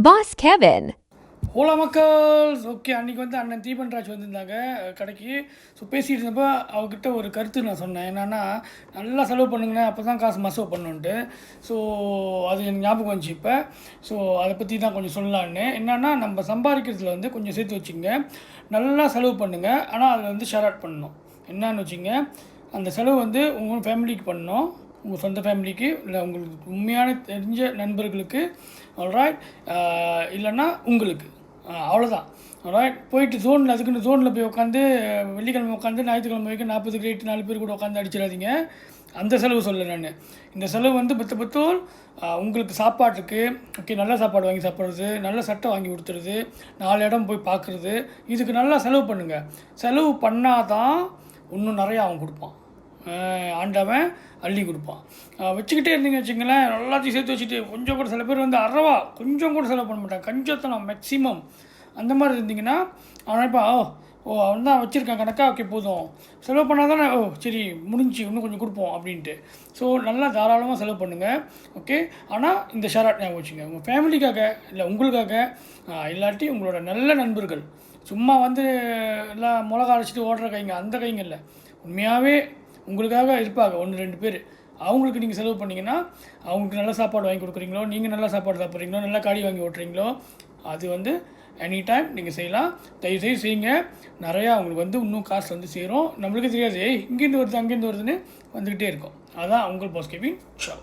Boss Kevin. ஹோலா மக்கள்ஸ் okay அன்றைக்கி வந்து அண்ணன் தீபன்ராஜ் வந்திருந்தாங்க கடைக்கு. ஸோ பேசிகிட்டு இருந்தப்போ அவர்கிட்ட ஒரு கருத்து நான் சொன்னேன். என்னென்னா, நல்லா செலவு பண்ணுங்கண்ணே, அப்போ தான் காசு மசவு பண்ணுன்ட்டு. ஸோ அது எனக்கு ஞாபகம் வந்துச்சு இப்போ. ஸோ அதை பற்றி தான் கொஞ்சம் சொல்லலான்னு. என்னென்னா, நம்ம சம்பாதிக்கிறதுல வந்து கொஞ்சம் சேர்த்து வச்சுங்க, நல்லா செலவு பண்ணுங்கள். ஆனால் அதில் வந்து ஷேர் அவுட் பண்ணணும். என்னன்னு வச்சுங்க, அந்த செலவு வந்து உங்கள் ஃபேமிலிக்கு பண்ணணும், உங்கள் சொந்த ஃபேமிலிக்கு, இல்லை உங்களுக்கு உண்மையான தெரிஞ்ச நண்பர்களுக்கு, ஆல்ரைட், இல்லைன்னா உங்களுக்கு, அவ்வளோதான். ஆல்ரைட், போயிட்டு ஜோனில் அதுக்குன்னு ஜோனில் போய் உட்காந்து வெள்ளிக்கிழமை உட்காந்து ஞாயிற்றுக்கிழமை வரைக்கும் 40 கிரேட் 4 பேர் கூட உட்காந்து அடிச்சிடாதீங்க. அந்த செலவு சொல்ல நான். இந்த செலவு வந்து பத்தோல் உங்களுக்கு சாப்பாட்டுக்கு, ஓகே, நல்ல சாப்பாடு வாங்கி சாப்பிட்றது, நல்ல சட்டை வாங்கி கொடுத்துறது, 4 இடம் போய் பார்க்குறது, இதுக்கு நல்லா செலவு பண்ணுங்கள். செலவு பண்ணால் தான் இன்னும் நிறையா அவன் கொடுப்பான், ஆண்டவன் அள்ளி கொடுப்பான். வச்சுக்கிட்டே இருந்தீங்க வச்சுங்களேன், எல்லாத்தையும் சேர்த்து வச்சுட்டு கொஞ்சம் கூட, சில பேர் வந்து அறவா கொஞ்சம் கூட செலவு பண்ண மாட்டாங்க, கஞ்சத்தனம் மேக்ஸிமம். அந்த மாதிரி இருந்தீங்கன்னா அவன் இப்போ அவன் தான் வச்சுருக்கான் கணக்காக, ஓகே போதும், செலவு பண்ணால் தானே, சரி முடிஞ்சு இன்னும் கொஞ்சம் கொடுப்போம் அப்படின்ட்டு. ஸோ நல்லா தாராளமாக செலவு பண்ணுங்கள், ஓகே. ஆனால் இந்த ஷேராட் ஞாபகம் வச்சுங்க, உங்கள் ஃபேமிலிக்காக, இல்லை உங்களுக்காக, இல்லாட்டி உங்களோட நல்ல நண்பர்கள், சும்மா வந்து எல்லாம் மிளகா அரைச்சிட்டு ஓடுற கைங்க, அந்த கைங்க இல்லை, உண்மையாகவே உங்களுக்காக இருப்பாங்க 1-2 பேர். அவங்களுக்கு நீங்கள் செலவு பண்ணிங்கன்னா, அவங்களுக்கு நல்ல சாப்பாடு வாங்கி கொடுக்குறீங்களோ, நீங்கள் நல்ல சாப்பாடு சாப்பிட்றீங்களோ, நல்ல காடி வாங்கி ஓட்டுறீங்களோ, அது வந்து எனி டைம் நீங்கள் செய்யலாம். தயவுசெய்து செய்யுங்க. நிறையா அவங்களுக்கு வந்து இன்னும் காசு வந்து சேரும். நம்மளுக்கு தெரியாது, இங்கேருந்து வருது அங்கேருந்து வருதுன்னு வந்துக்கிட்டே இருக்கும். அதுதான் உங்கள் பாஸ் கெவின் ஷோ.